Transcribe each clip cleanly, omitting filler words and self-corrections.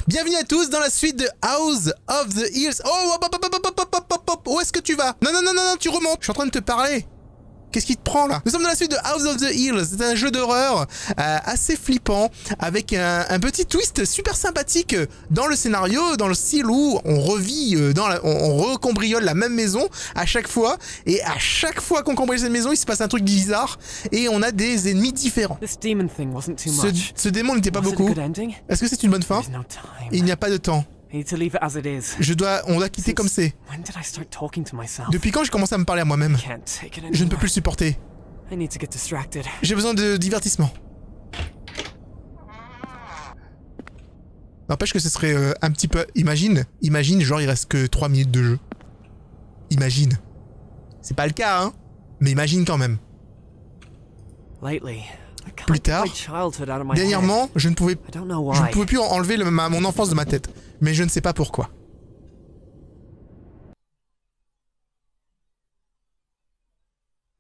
Bienvenue à tous dans la suite de House of the Hills. Oh, hop, hop, hop, hop, hop, hop, hop, hop. Où est-ce que tu vas? Non, non, non, non, non, tu remontes. Je suis en train de te parler. Qu'est-ce qui te prend là? Nous sommes dans la suite de House of the Hills. C'est un jeu d'horreur assez flippant avec un petit twist super sympathique dans le scénario, dans le style où on revit, on recombriole la même maison à chaque fois. Et à chaque fois qu'on cambriole cette maison, il se passe un truc bizarre et on a des ennemis différents. Ce démon n'était pas beaucoup. Est-ce que c'est une bonne fin? Il n'y a pas de temps. On doit quitter comme c'est. Depuis quand j'ai commencé à me parler à moi-même? Je ne peux plus le supporter. J'ai besoin de divertissement. N'empêche que ce serait un petit peu... Imagine, genre il reste que 3 minutes de jeu. Imagine. C'est pas le cas, hein. Mais imagine quand même. Plus tard, dernièrement, je ne pouvais plus enlever mon enfance de ma tête. Mais je ne sais pas pourquoi.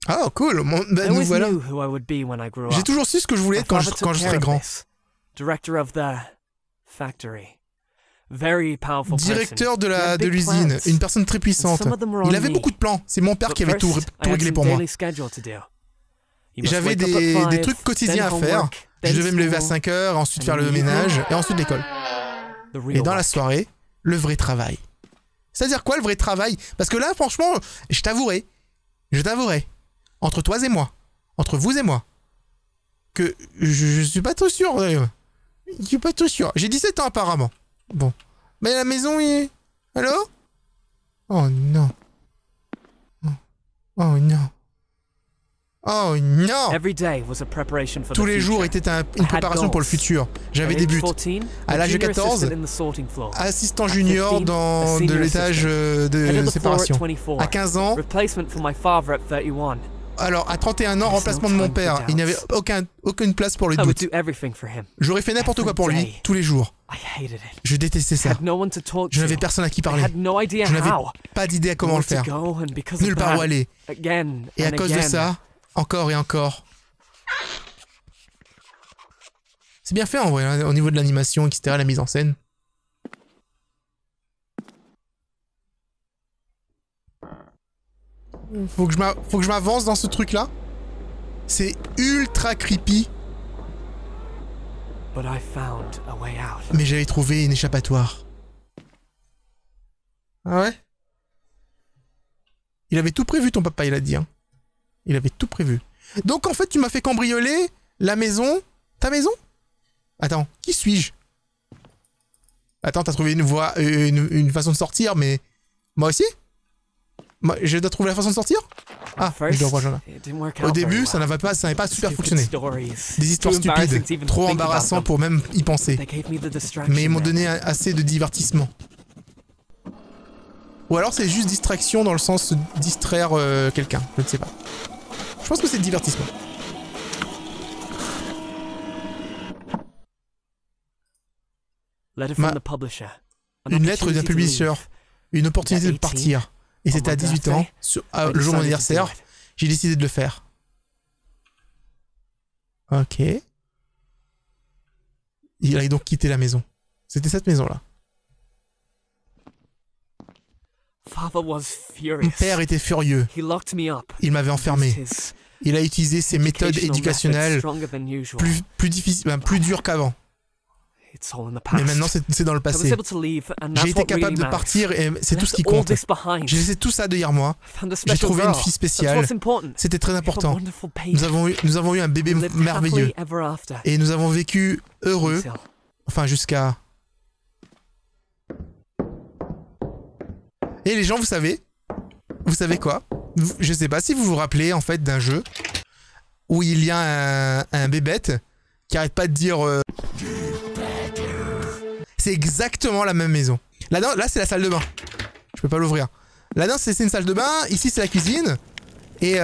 Oh, cool. Ben, nous voilà. J'ai toujours su ce que je voulais être quand je serais grand. Directeur de l'usine, une personne très puissante. Il avait beaucoup de plans. C'est mon père qui avait tout réglé pour moi. J'avais des trucs quotidiens à faire. Je devais me lever à 5 heures, ensuite faire le ménage, et ensuite l'école. Et dans la soirée, le vrai travail. C'est-à-dire quoi le vrai travail? Parce que là, franchement, je t'avouerai, entre toi et moi, entre vous et moi, que je suis pas trop sûr. Je suis pas trop sûr. J'ai 17 ans apparemment. Bon. Mais la maison est... Allô? Oh non. Oh non. Oh non! Tous les jours étaient une préparation pour le futur. J'avais des buts. À l'âge de 14, assistant junior de l'étage de séparation. À 15 ans, alors à 31 ans, remplacement de mon père. Il n'y avait aucune place pour le doute. J'aurais fait n'importe quoi pour lui, tous les jours. Je détestais ça. Je n'avais personne à qui parler. Je n'avais pas d'idée à comment le faire. Nulle part où aller. Et à cause de ça... Encore et encore. C'est bien fait en vrai, hein, au niveau de l'animation, etc., la mise en scène. Faut que je m'avance dans ce truc-là. C'est ultra creepy. Mais j'avais trouvé une échappatoire. Ah ouais? Il avait tout prévu, ton papa, il a dit, hein. Il avait tout prévu. Donc en fait, tu m'as fait cambrioler la maison... Ta maison? Attends, qui suis-je? Attends, t'as trouvé une façon de sortir, mais... Moi aussi? Je dois trouver la façon de sortir? Ah, je dois rejoindre là. Au début, ça n'avait pas super fonctionné. Des histoires stupides, trop embarrassants pour même y penser. Mais ils m'ont donné assez de divertissement. Ou alors c'est juste distraction dans le sens distraire quelqu'un, je ne sais pas. Je pense que c'est divertissement. Une lettre d'un publisher. Une opportunité de partir. Et c'était à 18 ans, le jour de mon anniversaire. J'ai décidé de le faire. Ok. Il a donc quitté la maison. C'était cette maison-là. Mon père était furieux. Il m'avait enfermé. Il a utilisé ses méthodes éducationnelles plus difficiles, plus dures qu'avant. Mais maintenant, c'est dans le passé. J'ai été capable de partir et c'est tout ce qui compte. J'ai laissé tout ça derrière moi. J'ai trouvé une fille spéciale. C'était très important. Nous avons eu un bébé merveilleux. Et nous avons vécu heureux. Enfin, jusqu'à... Et les gens, vous savez quoi? Je sais pas si vous vous rappelez en fait d'un jeu où il y a un bébête qui arrête pas de dire C'est exactement la même maison. Là c'est la salle de bain. Je peux pas l'ouvrir. Là-dedans c'est une salle de bain, ici c'est la cuisine et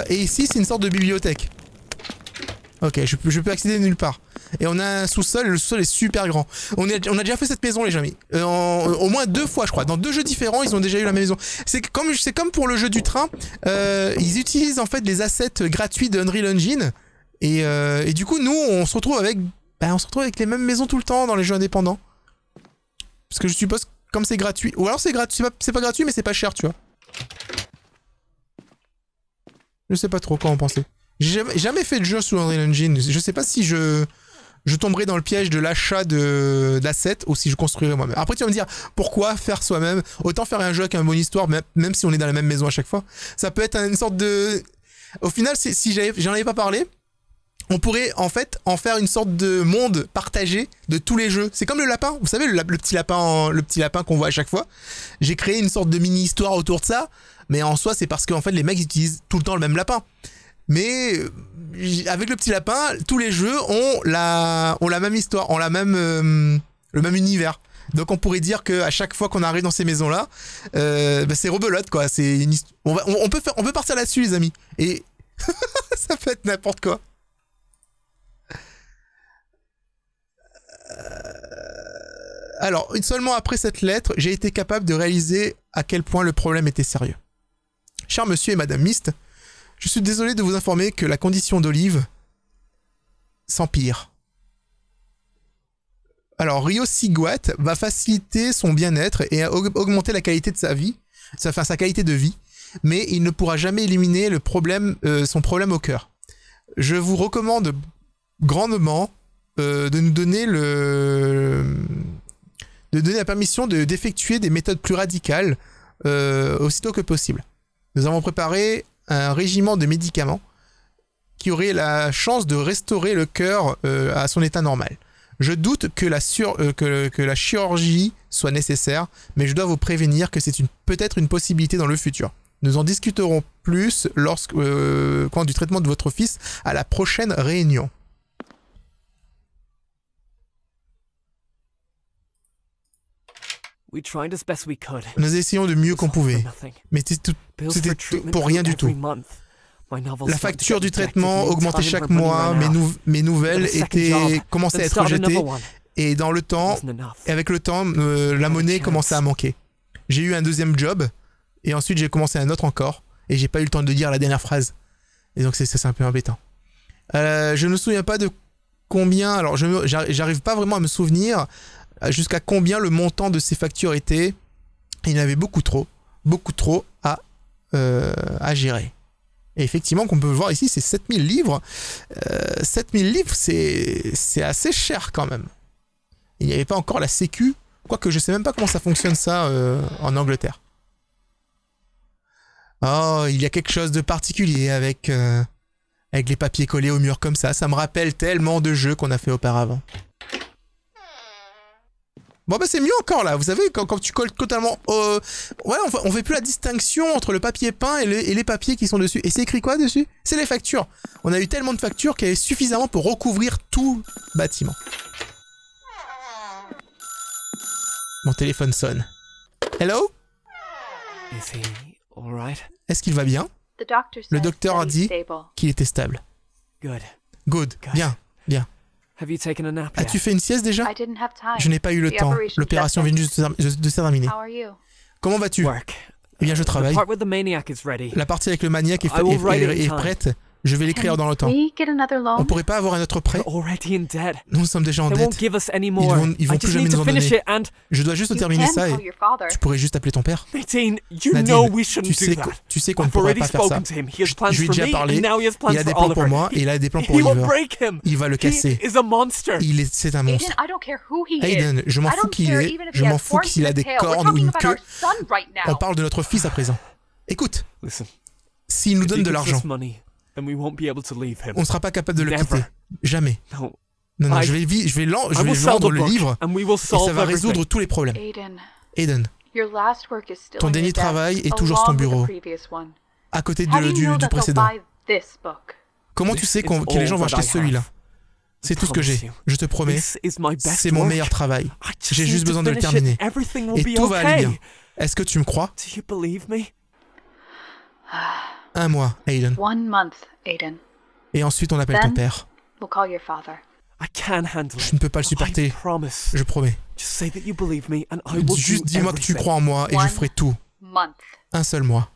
ici c'est une sorte de bibliothèque. Ok, je peux accéder nulle part. Et on a un sous-sol, et le sous-sol est super grand. On a déjà fait cette maison, les amis. Au moins 2 fois, je crois. Dans 2 jeux différents, ils ont déjà eu la même maison. C'est comme pour le jeu du train. Ils utilisent en fait les assets gratuits de Unreal Engine. Et du coup, nous, on se retrouve avec les mêmes maisons tout le temps dans les jeux indépendants. Parce que je suppose, comme c'est gratuit... Ou alors c'est gratuit, c'est pas gratuit, mais c'est pas cher, tu vois. Je sais pas trop quoi en penser. J'ai jamais fait de jeu sous Unreal Engine. Je sais pas si je tomberai dans le piège de l'achat d'assets ou si je construirai moi-même. Après tu vas me dire, pourquoi faire soi-même? Autant faire un jeu avec une bonne histoire, même si on est dans la même maison à chaque fois. Ça peut être une sorte de... Au final, si j'en avais pas parlé, on pourrait en fait en faire une sorte de monde partagé de tous les jeux. C'est comme le lapin, vous savez, le petit lapin qu'on voit à chaque fois. J'ai créé une sorte de mini-histoire autour de ça, mais en soi c'est parce qu'en fait les mecs utilisent tout le temps le même lapin. Mais avec le petit lapin, tous les jeux ont la même histoire, ont le même univers. Donc on pourrait dire qu'à chaque fois qu'on arrive dans ces maisons-là, c'est rebelote quoi. On peut partir là-dessus les amis. Et ça peut être n'importe quoi. Alors, seulement après cette lettre, j'ai été capable de réaliser à quel point le problème était sérieux. Cher monsieur et madame Mist, je suis désolé de vous informer que la condition d'Olive s'empire. Alors, Ryo Sigwat va faciliter son bien-être et augmenter la qualité de sa vie, sa qualité de vie, mais il ne pourra jamais éliminer son problème au cœur. Je vous recommande grandement de nous donner la permission d'effectuer des méthodes plus radicales aussitôt que possible. Nous avons préparé un régiment de médicaments qui aurait la chance de restaurer le cœur à son état normal. Je doute que la chirurgie soit nécessaire, mais je dois vous prévenir que c'est peut-être une possibilité dans le futur. Nous en discuterons plus quand du traitement de votre fils à la prochaine réunion. Nous essayons de mieux qu'on pouvait, mais c'était pour rien du tout. La facture du traitement augmentait chaque mois, mes nouvelles commençaient à être rejetées, et avec le temps, la monnaie commençait à manquer. J'ai eu un deuxième job, et ensuite j'ai commencé un autre encore, et j'ai pas eu le temps de dire la dernière phrase. Et donc c'est un peu embêtant. Je ne me souviens pas de combien, alors j'arrive pas vraiment à me souvenir jusqu'à combien le montant de ces factures était. Il y en avait beaucoup trop à gérer. Et effectivement, qu'on peut voir ici, c'est 7000 livres. 7000 livres, c'est assez cher quand même. Il n'y avait pas encore la sécu, quoique je sais même pas comment ça fonctionne ça en Angleterre. Oh, il y a quelque chose de particulier avec les papiers collés au mur comme ça. Ça me rappelle tellement de jeux qu'on a fait auparavant. Bon bah c'est mieux encore là, vous savez, quand tu colles totalement... ouais, on fait plus la distinction entre le papier peint et les papiers qui sont dessus. Et c'est écrit quoi dessus? C'est les factures. On a eu tellement de factures qu'il y avait suffisamment pour recouvrir tout le bâtiment. Mon téléphone sonne. Hello? Est-ce qu'il va bien? Le docteur a dit qu'il était stable. Good. Bien. As-tu fait une sieste déjà? Je n'ai pas eu le temps. L'opération vient juste de se terminer. Comment vas-tu? Eh bien, je travaille. La partie avec le maniaque est prête. Je vais l'écrire dans le temps. On pourrait pas avoir un autre prêt? Nous sommes déjà en dette. Ils vont plus jamais nous en donner. Je dois juste terminer ça et tu pourrais juste appeler ton père. Nadine, tu sais qu'on ne pourrait pas faire ça. Je lui ai déjà parlé. Il a des plans pour moi et il a des plans pour Oliver. Il va le casser. C'est un monstre. Aiden, je m'en fous qui il est. Je m'en fous s'il a des cornes ou une queue. On parle de notre fils à présent. Écoute, s'il nous donne de l'argent, on ne sera pas capable de le quitter. Jamais. Non, je vais vendre le livre et ça va résoudre tous les problèmes. Aiden, ton dernier travail est toujours sur ton bureau, à côté du précédent. Comment tu sais que les gens vont acheter celui-là? C'est tout ce que j'ai. Je te promets, c'est mon meilleur travail. J'ai juste besoin de le terminer. Et tout va aller bien. Est-ce que tu me crois? Un mois, Aiden. Et ensuite, on appelle ton père. Je ne peux pas le supporter. Je promets. Juste dis-moi que tu crois en moi et je ferai tout. Un seul mois.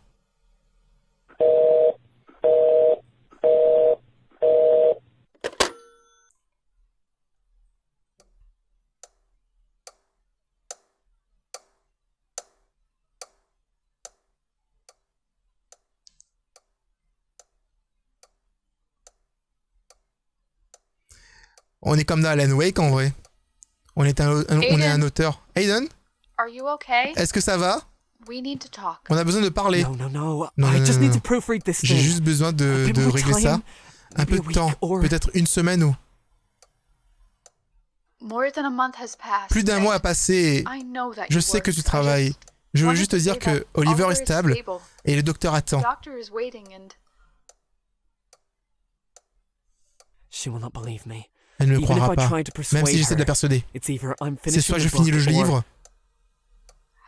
On est comme dans Alan Wake en vrai. On est un auteur. Aiden, Are you okay? est-ce que ça va? We need to talk. On a besoin de parler. No, no, no. Non, I non, just non, need non. to proofread this J'ai thing. juste besoin de bit more régler ça. time, Un peu maybe a de temps. week or- Peut-être une semaine ou... More than a month has passed. Plus d'un mois a passé. I know that Je you sais que work. tu travailles. Je veux wanted juste te to dire say que that Oliver Oliver est stable stable. et le docteur attend. The doctor is waiting and She will not believe me. Elle ne me Even croira if I pas. try to Même si persuade j'essaie de la her, persuader. it's either I'm C'est finishing soit the je finis le book or- livre.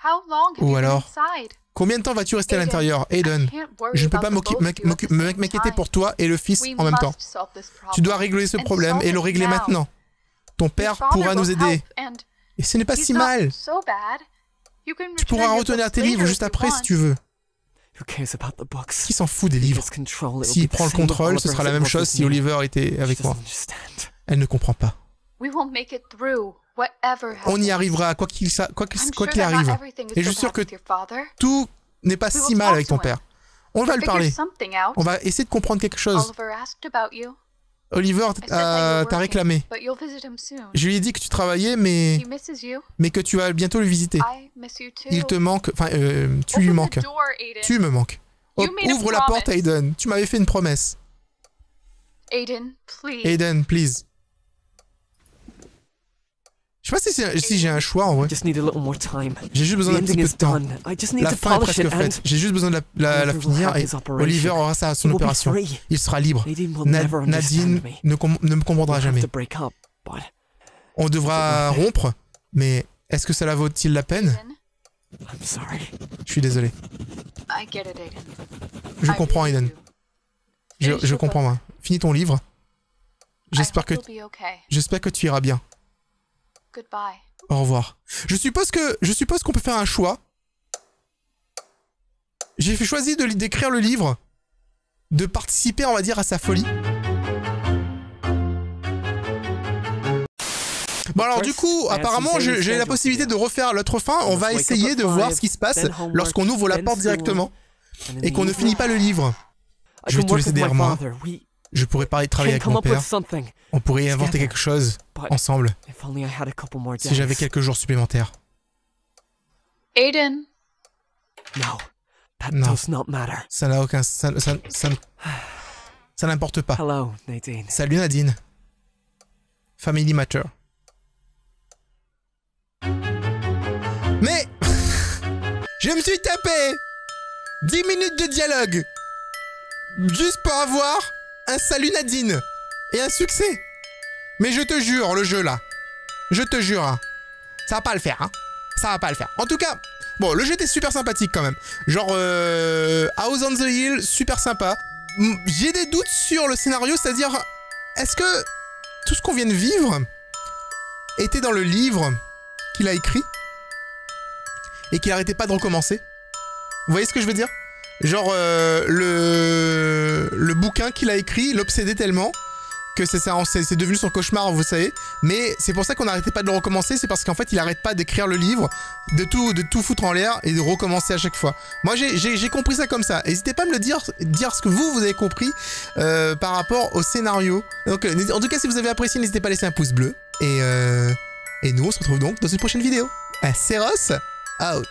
how long have Ou you been alors, inside? combien de temps vas-tu rester à Aiden, l'intérieur, I Aiden? can't worry Je ne peux pas about the both of you at the same m'inquiéter time. pour toi et le fils We en même temps. must solve this problem. Tu dois régler ce And problème solve et le it régler now. maintenant. Ton Your père father pourra will nous aider. help, and Et ce n'est pas he's si not mal. so bad. You can Tu return pourras your retenir books tes livres later juste if you après si want. tu veux. Who cares about the books? Qui s'en fout des If he livres? gets control, it'll S'il be the prend le same with contrôle, ce Oliver sera as la it même was chose with si me. Oliver était She avec moi. doesn't understand. Elle ne comprend pas. We will make it through, whatever On y happens. arrivera, quoi qu'il I'm sure qu'il that not arrive. everything is Et je so suis sûr bad que with your father. tout n'est pas We si will mal talk avec to ton him. père. On va We'll lui parler. figure something out. On va essayer de comprendre quelque chose. Oliver asked about you. Oliver I said that you t'a were réclamé. working, but you'll visit him soon. Je lui ai dit que tu travaillais, mais He misses you. que tu vas bientôt le visiter. I miss you too. Il te manque, enfin, tu lui Open manques. the door, Aiden. Tu me manques. You made a Ouvre la porte, promise. Aiden. Tu m'avais fait une promesse. Aiden, please. Aiden, please. Je sais pas si j'ai un choix en vrai. I just need a little more time. J'ai juste besoin The d'un petit ending peu is de temps. done. I just need La to fin est polish presque it and faite. J'ai juste besoin de la Oliver will finir have et his operation. Oliver aura son He will be opération. free. Il sera libre. Nadine will never Nadine understand me. ne me comprendra We'll have jamais. to break up, but On devra rompre, mais est-ce que cela vaut-il la peine? Aiden, I'm sorry. Je suis désolé. I get it, Aiden. Je I comprends, really Aiden. do. Finish Je your comprends, book. moi. Finis ton livre. I J'espère hope que, you'll be okay. j'espère que tu iras bien. Goodbye. Au revoir. Je suppose qu'on peut faire un choix. J'ai choisi d'écrire le livre, de participer, on va dire, à sa folie. Bon alors du coup, apparemment, j'ai la possibilité de refaire l'autre fin. On va essayer de voir ce qui se passe lorsqu'on ouvre la porte directement et qu'on ne finit pas le livre. Je vais te laisser derrière moi. Je pourrais travailler avec mon père. On pourrait inventer quelque chose ensemble si j'avais quelques jours supplémentaires. Aiden, No, that Non. does not matter. Ça n'a aucun... Ça n'importe pas. Hello, Nadine. Salut Nadine. Family Matter. Mais je me suis tapé 10 minutes de dialogue juste pour avoir un salut Nadine et un succès. Mais je te jure, le jeu là, je te jure, hein, ça va pas le faire, hein. Ça va pas le faire. En tout cas, bon, le jeu était super sympathique quand même. Genre, House on the Hill, super sympa. J'ai des doutes sur le scénario, c'est-à-dire, est-ce que tout ce qu'on vient de vivre était dans le livre qu'il a écrit et qu'il arrêtait pas de recommencer? Vous voyez ce que je veux dire? Genre, le bouquin qu'il a écrit l'obsédait tellement que c'est devenu son cauchemar, vous savez. Mais c'est pour ça qu'on n'arrêtait pas de le recommencer, c'est parce qu'en fait, il arrête pas d'écrire le livre, de tout foutre en l'air et de recommencer à chaque fois. Moi, j'ai compris ça comme ça. N'hésitez pas à me le dire ce que vous avez compris par rapport au scénario. Donc, en tout cas, si vous avez apprécié, n'hésitez pas à laisser un pouce bleu. Et nous, on se retrouve donc dans une prochaine vidéo. Seros, out.